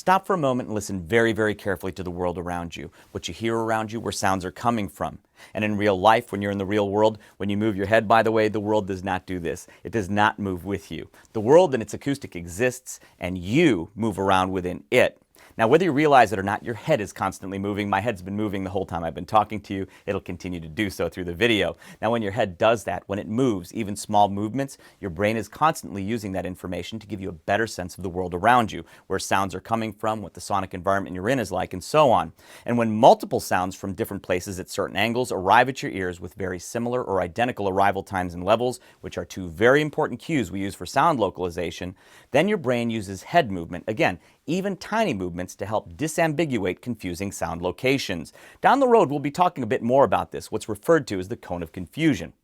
Stop for a moment and listen very, very carefully to the world around you, what you hear around you, where sounds are coming from. And in real life, when you're in the real world, when you move your head, by the way, the world does not do this. It does not move with you. The world and its acoustic exists, and you move around within it. Now, whether you realize it or not, your head is constantly moving. My head's been moving the whole time I've been talking to you. It'll continue to do so through the video. Now, when your head does that, when it moves, even small movements, your brain is constantly using that information to give you a better sense of the world around you, where sounds are coming from, what the sonic environment you're in is like, and so on. And when multiple sounds from different places at certain angles arrive at your ears with very similar or identical arrival times and levels, which are two very important cues we use for sound localization, then your brain uses head movement, again, even tiny movements, to help disambiguate confusing sound locations. Down the road, we'll be talking a bit more about this, what's referred to as the cone of confusion.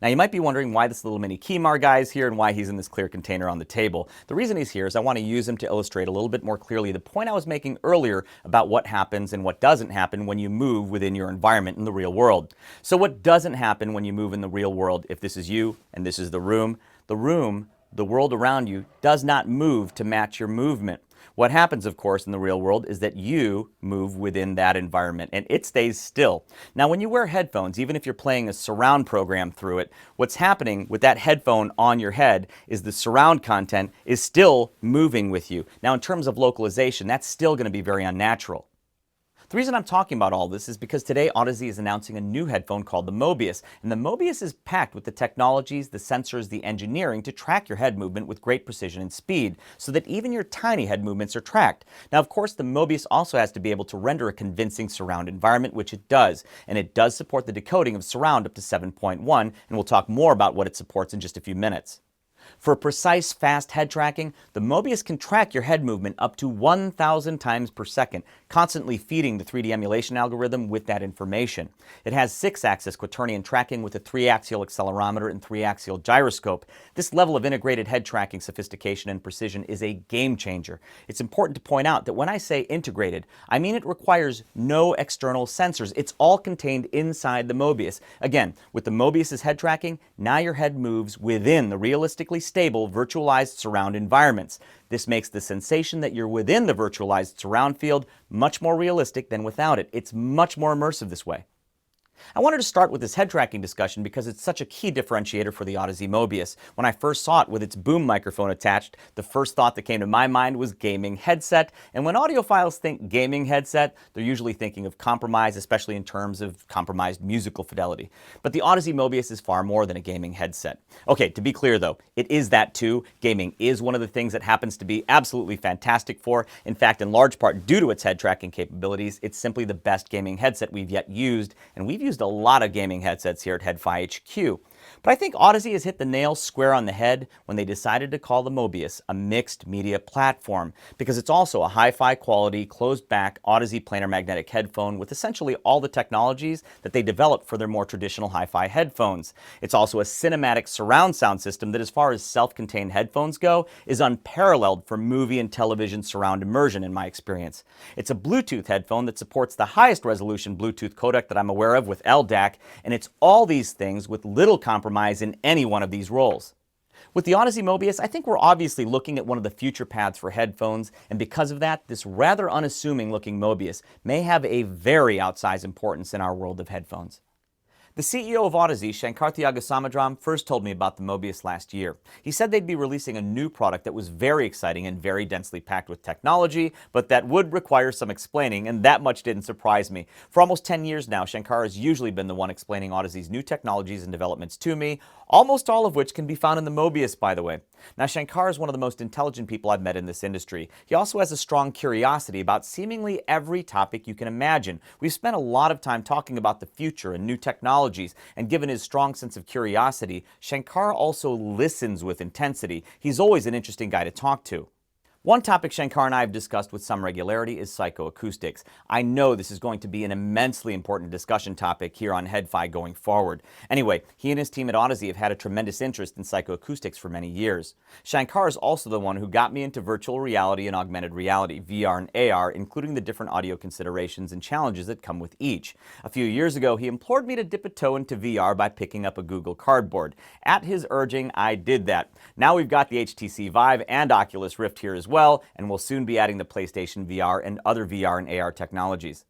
Now, you might be wondering why this little mini Kemar guy is here and why he's in this clear container on the table. The reason he's here is I want to use him to illustrate a little bit more clearly the point I was making earlier about what happens and what doesn't happen when you move within your environment in the real world. So what doesn't happen when you move in the real world? If this is you and this is the room, the world around you does not move to match your movement. What happens, of course, in the real world is that you move within that environment and it stays still. Now, when you wear headphones, even if you're playing a surround program through it, what's happening with that headphone on your head is the surround content is still moving with you. Now, in terms of localization, that's still going to be very unnatural. The reason I'm talking about all this is because today Audeze is announcing a new headphone called the Mobius, and the Mobius is packed with the technologies, the sensors, the engineering to track your head movement with great precision and speed, so that even your tiny head movements are tracked. Now, of course, the Mobius also has to be able to render a convincing surround environment, which it does, and it does support the decoding of surround up to 7.1, and we'll talk more about what it supports in just a few minutes. For precise, fast head tracking, the Mobius can track your head movement up to 1,000 times per second, constantly feeding the 3D emulation algorithm with that information. It has 6-axis quaternion tracking with a 3-axial accelerometer and 3-axial gyroscope. This level of integrated head tracking sophistication and precision is a game changer. It's important to point out that when I say integrated, I mean it requires no external sensors. It's all contained inside the Mobius. Again, with the Mobius's head tracking, now your head moves within the realistically stable virtualized surround environments. This makes the sensation that you're within the virtualized surround field much more realistic than without it. It's much more immersive this way. I wanted to start with this head tracking discussion because it's such a key differentiator for the Audeze Mobius. When I first saw it with its boom microphone attached, the first thought that came to my mind was gaming headset. And when audiophiles think gaming headset, they're usually thinking of compromise, especially in terms of compromised musical fidelity. But the Audeze Mobius is far more than a gaming headset. Okay, to be clear though, it is that too. Gaming is one of the things that happens to be absolutely fantastic for. In fact, in large part due to its head tracking capabilities, it's simply the best gaming headset we've yet used, and we've used a lot of gaming headsets here at HeadFi HQ. But I think Audeze has hit the nail square on the head when they decided to call the Mobius a mixed media platform, because it's also a hi-fi quality, closed-back Audeze planar magnetic headphone with essentially all the technologies that they developed for their more traditional hi-fi headphones. It's also a cinematic surround sound system that, as far as self-contained headphones go, is unparalleled for movie and television surround immersion in my experience. It's a Bluetooth headphone that supports the highest resolution Bluetooth codec that I'm aware of with LDAC, and it's all these things with little compromise in any one of these roles. With the Audeze Mobius, I think we're obviously looking at one of the future paths for headphones, and because of that, this rather unassuming looking Mobius may have a very outsized importance in our world of headphones. The CEO of Audeze, Shankar Thiagasamudram, first told me about the Mobius last year. He said they'd be releasing a new product that was very exciting and very densely packed with technology, but that would require some explaining, and that much didn't surprise me. For almost 10 years now, Shankar has usually been the one explaining Audeze's new technologies and developments to me, almost all of which can be found in the Mobius, by the way. Now, Shankar is one of the most intelligent people I've met in this industry. He also has a strong curiosity about seemingly every topic you can imagine. We've spent a lot of time talking about the future and new technologies, and given his strong sense of curiosity, Shankar also listens with intensity. He's always an interesting guy to talk to. One topic Shankar and I have discussed with some regularity is psychoacoustics. I know this is going to be an immensely important discussion topic here on HeadFi going forward. Anyway, he and his team at Audeze have had a tremendous interest in psychoacoustics for many years. Shankar is also the one who got me into virtual reality and augmented reality, VR and AR, including the different audio considerations and challenges that come with each. A few years ago, he implored me to dip a toe into VR by picking up a Google Cardboard. At his urging, I did that. Now we've got the HTC Vive and Oculus Rift here as well. well, and we'll soon be adding the PlayStation VR and other VR and AR technologies.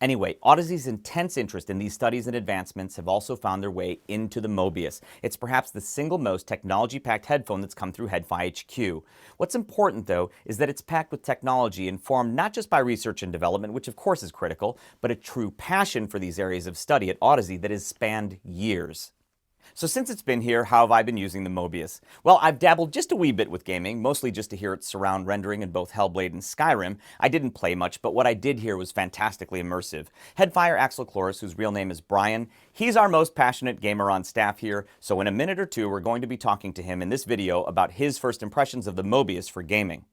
Anyway, Audeze's intense interest in these studies and advancements have also found their way into the Mobius. It's perhaps the single most technology-packed headphone that's come through HeadFi HQ. What's important, though, is that it's packed with technology informed not just by research and development, which of course is critical, but a true passion for these areas of study at Audeze that has spanned years. So since it's been here, how have I been using the Mobius? Well, I've dabbled just a wee bit with gaming, mostly just to hear its surround rendering in both Hellblade and Skyrim. I didn't play much, but what I did hear was fantastically immersive. Headfire Axel Chloris, whose real name is Brian, he's our most passionate gamer on staff here, so in a minute or two we're going to be talking to him in this video about his first impressions of the Mobius for gaming.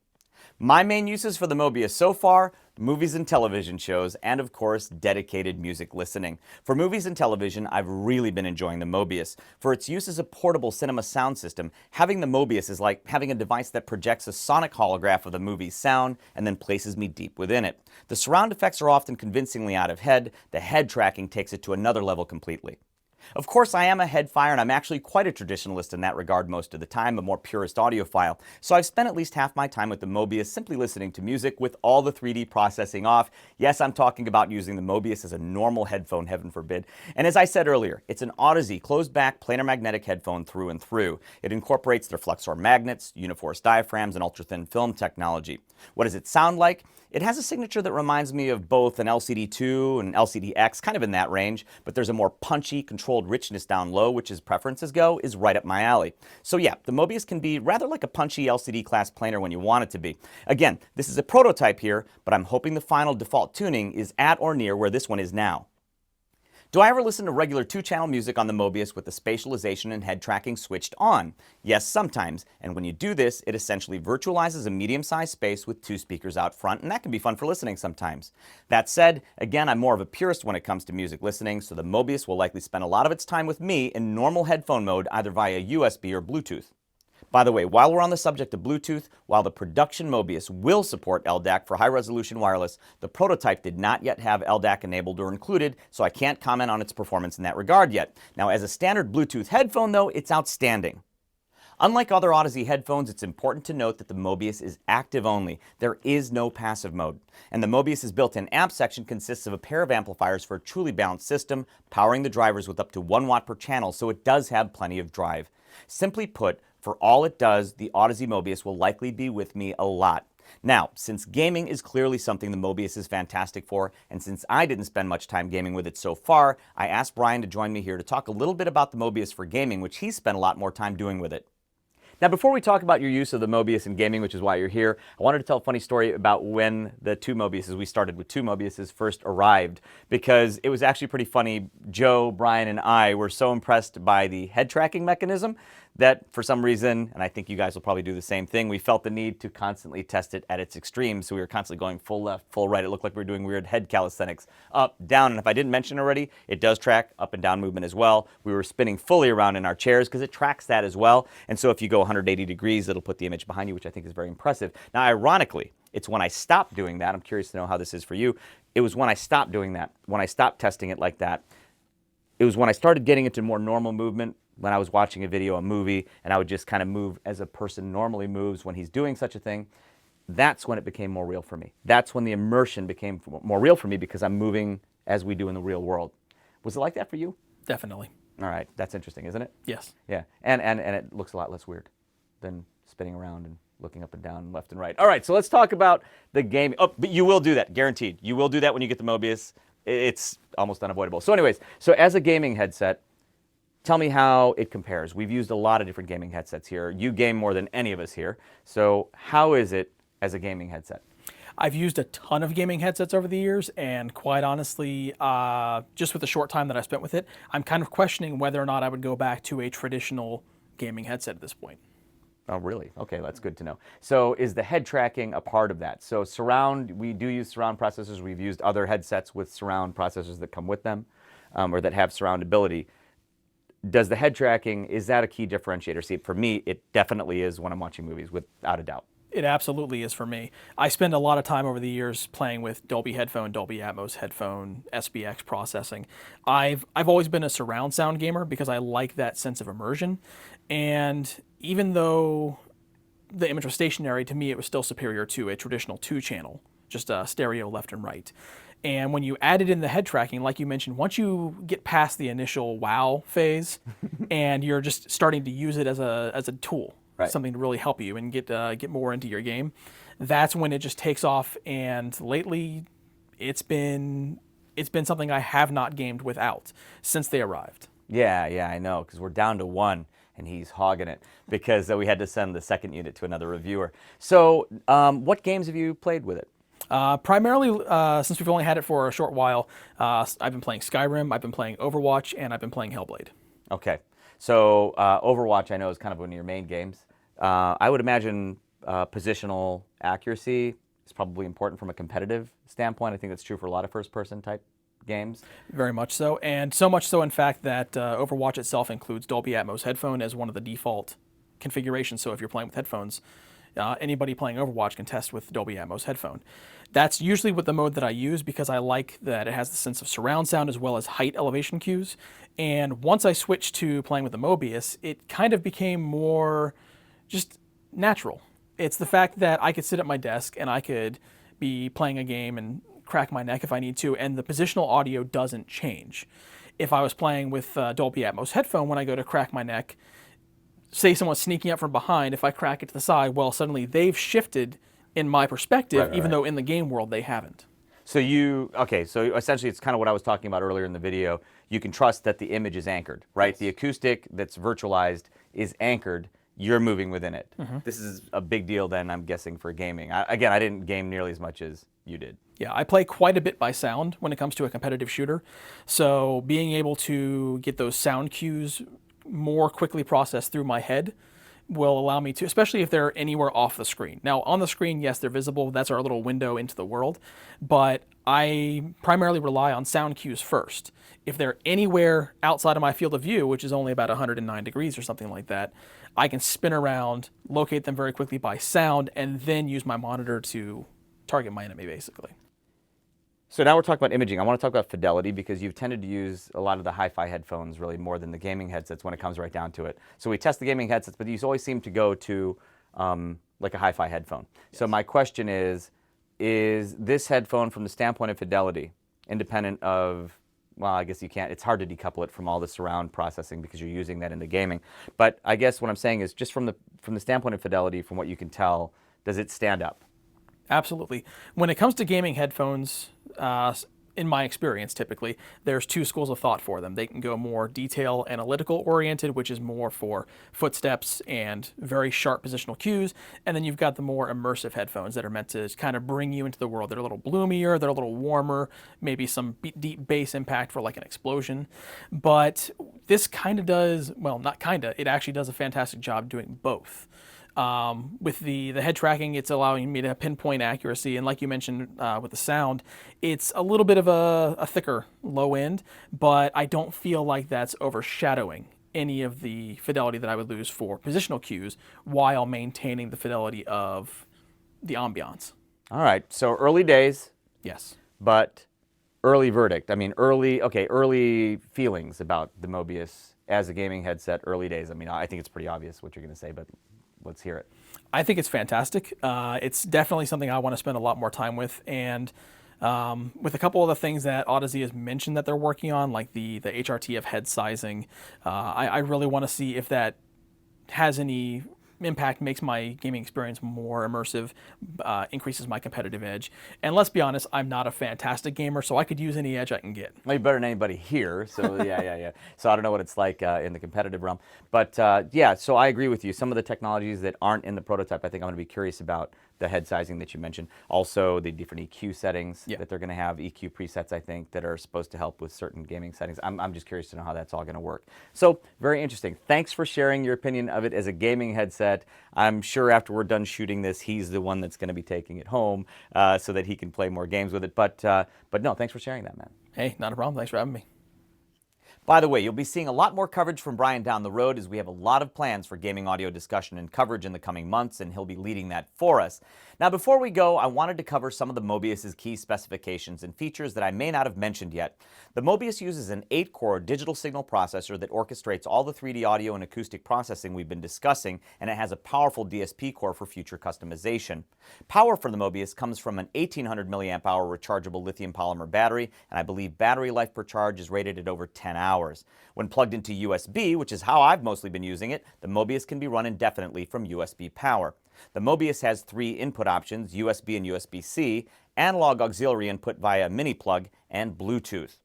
My main uses for the Mobius so far, movies and television shows, and of course, dedicated music listening. For movies and television, I've really been enjoying the Mobius. For its use as a portable cinema sound system, having the Mobius is like having a device that projects a sonic holograph of the movie's sound and then places me deep within it. The surround effects are often convincingly out of head. The head tracking takes it to another level completely. Of course, I am a headfire, and I'm actually quite a traditionalist in that regard most of the time, a more purist audiophile. So I've spent at least half my time with the Mobius simply listening to music with all the 3D processing off. Yes, I'm talking about using the Mobius as a normal headphone, heaven forbid. And as I said earlier, it's an Audeze closed-back planar magnetic headphone through and through. It incorporates their Flexor magnets, Uniforce diaphragms, and ultra-thin film technology. What does it sound like? It has a signature that reminds me of both an LCD2 and an LCD-X, kind of in that range, but there's a more punchy, controlled richness down low, which as preferences go, is right up my alley. So yeah, the Mobius can be rather like a punchy LCD class planar when you want it to be. Again, this is a prototype here, but I'm hoping the final default tuning is at or near where this one is now. Do I ever listen to regular 2-channel music on the Mobius with the spatialization and head tracking switched on? Yes, sometimes. And when you do this, it essentially virtualizes a medium-sized space with 2 speakers out front, and that can be fun for listening sometimes. That said, again, I'm more of a purist when it comes to music listening, so the Mobius will likely spend a lot of its time with me in normal headphone mode, either via USB or Bluetooth. By the way, while we're on the subject of Bluetooth, while the production Mobius will support LDAC for high-resolution wireless, the prototype did not yet have LDAC enabled or included, so I can't comment on its performance in that regard yet. Now, as a standard Bluetooth headphone, though, it's outstanding. Unlike other Audeze headphones, it's important to note that the Mobius is active only. There is no passive mode. And the Mobius's built-in amp section consists of a pair of amplifiers for a truly balanced system, powering the drivers with up to 1 watt per channel, so it does have plenty of drive. Simply put, for all it does, the Audeze Mobius will likely be with me a lot. Now, since gaming is clearly something the Mobius is fantastic for, and since I didn't spend much time gaming with it so far, I asked Brian to join me here to talk a little bit about the Mobius for gaming, which he's spent a lot more time doing with it. Now, before we talk about your use of the Mobius in gaming, which is why you're here, I wanted to tell a funny story about when the 2 Mobiuses, we started with 2 Mobiuses, first arrived, because it was actually pretty funny. Joe, Brian, and I were so impressed by the head tracking mechanism that for some reason, and I think you guys will probably do the same thing, we felt the need to constantly test it at its extremes. So we were constantly going full left, full right. It looked like we were doing weird head calisthenics. Up, down, and if I didn't mention already, it does track up and down movement as well. We were spinning fully around in our chairs because it tracks that as well. And so if you go 180 degrees, it'll put the image behind you, which I think is very impressive. Now, ironically, it's when I stopped doing that, I'm curious to know how this is for you, it was when I stopped doing that, when I stopped testing it like that, it was when I started getting into more normal movement, when I was watching a video, a movie, and I would just kind of move as a person normally moves when he's doing such a thing. That's when it became more real for me. That's when the immersion became more real for me because I'm moving as we do in the real world. Was it like that for you? Definitely. All right. That's interesting, isn't it? Yes. Yeah. And it looks a lot less weird than spinning around and looking up and down, left and right. All right. So let's talk about the game. Oh, but you will do that. Guaranteed. You will do that when you get the Mobius. It's almost unavoidable. So anyways, so as a gaming headset, tell me how it compares. We've used a lot of different gaming headsets here. You game more than any of us here. So how is it as a gaming headset? I've used a ton of gaming headsets over the years, and quite honestly, just with the short time that I spent with it, I'm kind of questioning whether or not I would go back to a traditional gaming headset at this point. Oh, really? Okay, that's good to know. So is the head tracking a part of that? So surround, we do use surround processors. We've used other headsets with surround processors that come with them or that have surround ability. Does the head tracking, is that a key differentiator? See, for me, it definitely is when I'm watching movies, without a doubt. It absolutely is for me. I spend a lot of time over the years playing with Dolby headphone, Dolby Atmos headphone, SBX processing. I've always been a surround sound gamer because I like that sense of immersion. And even though the image was stationary, to me it was still superior to a traditional 2-channel, just a stereo left and right. And when you added in the head tracking, like you mentioned, once you get past the initial wow phase and you're just starting to use it as a tool, Right. something to really help you and get more into your game, that's when it just takes off. And lately, it's been something I have not gamed without since they arrived. Yeah, I know, because we're down to one, and he's hogging it because we had to send the second unit to another reviewer. So, what games have you played with it? Primarily, since we've only had it for a short while, I've been playing Skyrim, I've been playing Overwatch, and I've been playing Hellblade. Okay, so Overwatch I know is kind of one of your main games. I would imagine positional accuracy is probably important from a competitive standpoint. I think that's true for a lot of first-person type games. Very much so, and so much so, in fact, that Overwatch itself includes Dolby Atmos headphone as one of the default configurations. So if you're playing with headphones, anybody playing Overwatch can test with Dolby Atmos headphone. That's usually what the mode that I use because I like that it has the sense of surround sound as well as height elevation cues. And once I switched to playing with the Mobius, it kind of became more just natural. It's the fact that I could sit at my desk and I could be playing a game and crack my neck if I need to, and the positional audio doesn't change. If I was playing with Dolby Atmos headphone, when I go to crack my neck, say someone's sneaking up from behind, if I crack it to the side, well, suddenly they've shifted in my perspective, even though in the game world they haven't. So so essentially it's kind of what I was talking about earlier in the video. You can trust that the image is anchored, right? Yes. The acoustic that's virtualized is anchored. You're moving within it. Mm-hmm. This is a big deal then, I'm guessing, for gaming. I didn't game nearly as much as you did. Yeah, I play quite a bit by sound when it comes to a competitive shooter. So being able to get those sound cues more quickly processed through my head will allow me to, especially if they're anywhere off the screen. Now, on the screen, yes, they're visible. That's our little window into the world. But I primarily rely on sound cues first. If they're anywhere outside of my field of view, which is only about 109 degrees or something like that, I can spin around, locate them very quickly by sound, and then use my monitor to target my enemy, basically. So now we're talking about imaging. I want to talk about fidelity because you've tended to use a lot of the hi-fi headphones really more than the gaming headsets when it comes right down to it. So we test the gaming headsets, but you always seem to go to like a hi-fi headphone. Yes. So my question is this headphone from the standpoint of fidelity, independent of, well, I guess you can't, it's hard to decouple it from all the surround processing because you're using that in the gaming. But I guess what I'm saying is just from the standpoint of fidelity, from what you can tell, does it stand up? Absolutely. When it comes to gaming headphones, in my experience, typically, there's two schools of thought for them. They can go more detail analytical oriented, which is more for footsteps and very sharp positional cues. And then you've got the more immersive headphones that are meant to kind of bring you into the world. They're a little bloomier, they're a little warmer, maybe some deep bass impact for like an explosion. But this kind of does, well, not kind of, it actually does a fantastic job doing both. With the head tracking, it's allowing me to pinpoint accuracy, and like you mentioned with the sound, it's a little bit of a thicker low end, but I don't feel like that's overshadowing any of the fidelity that I would lose for positional cues while maintaining the fidelity of the ambiance. All right, so early days. Yes. But early verdict. I mean, early feelings about the Mobius as a gaming headset, early days. I mean, I think it's pretty obvious what you're going to say, but let's hear it. I think it's fantastic. It's definitely something I want to spend a lot more time with. And with a couple of the things that Audeze has mentioned that they're working on, like the HRT of head sizing, I really want to see if that has any impact, makes my gaming experience more immersive, increases my competitive edge. And let's be honest, I'm not a fantastic gamer, so I could use any edge I can get. Well, you're better than anybody here, so yeah. So I don't know what it's like in the competitive realm. But yeah, so I agree with you. Some of the technologies that aren't in the prototype, I think I'm going to be curious about the head sizing that you mentioned. Also, the different EQ settings that they're going to have, EQ presets, I think, that are supposed to help with certain gaming settings. I'm just curious to know how that's all going to work. So, very interesting. Thanks for sharing your opinion of it as a gaming headset. I'm sure after we're done shooting this, he's the one that's going to be taking it home so that he can play more games with it. But no, thanks for sharing that, man. Hey, not a problem. Thanks for having me. By the way, you'll be seeing a lot more coverage from Brian down the road as we have a lot of plans for gaming audio discussion and coverage in the coming months, and he'll be leading that for us. Now, before we go, I wanted to cover some of the Mobius's key specifications and features that I may not have mentioned yet. The Mobius uses an 8-core digital signal processor that orchestrates all the 3D audio and acoustic processing we've been discussing, and it has a powerful DSP core for future customization. Power for the Mobius comes from an 1800 milliamp hour rechargeable lithium polymer battery, and I believe battery life per charge is rated at over 10 hours. When plugged into USB, which is how I've mostly been using it, the Mobius can be run indefinitely from USB power. The Mobius has 3 input options, USB and USB-C, analog auxiliary input via mini plug, and Bluetooth.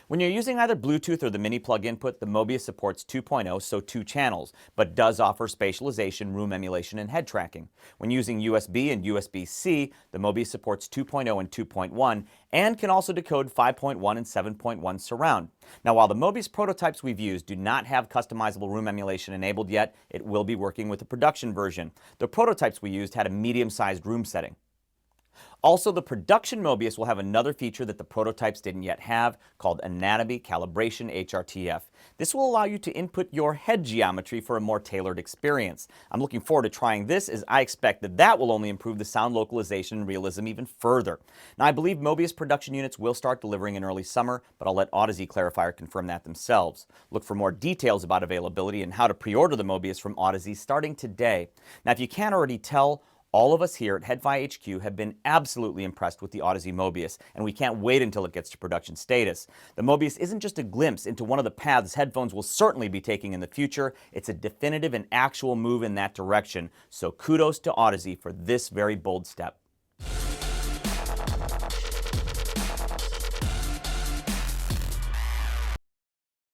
When you're using either Bluetooth or the mini plug input, the Mobius supports 2.0, so 2 channels, but does offer spatialization, room emulation, and head tracking. When using USB and USB-C, the Mobius supports 2.0 and 2.1, and can also decode 5.1 and 7.1 surround. Now, while the Mobius prototypes we've used do not have customizable room emulation enabled yet, it will be working with the production version. The prototypes we used had a medium-sized room setting. Also, the production Mobius will have another feature that the prototypes didn't yet have, called Anatomy Calibration HRTF. This will allow you to input your head geometry for a more tailored experience. I'm looking forward to trying this, as I expect that that will only improve the sound localization and realism even further. Now, I believe Mobius production units will start delivering in early summer, but I'll let Audeze clarify or confirm that themselves. Look for more details about availability and how to pre-order the Mobius from Audeze starting today. Now, if you can't already tell, all of us here at HeadFi HQ have been absolutely impressed with the Audeze Mobius, and we can't wait until it gets to production status. The Mobius isn't just a glimpse into one of the paths headphones will certainly be taking in the future, it's a definitive and actual move in that direction. So kudos to Audeze for this very bold step.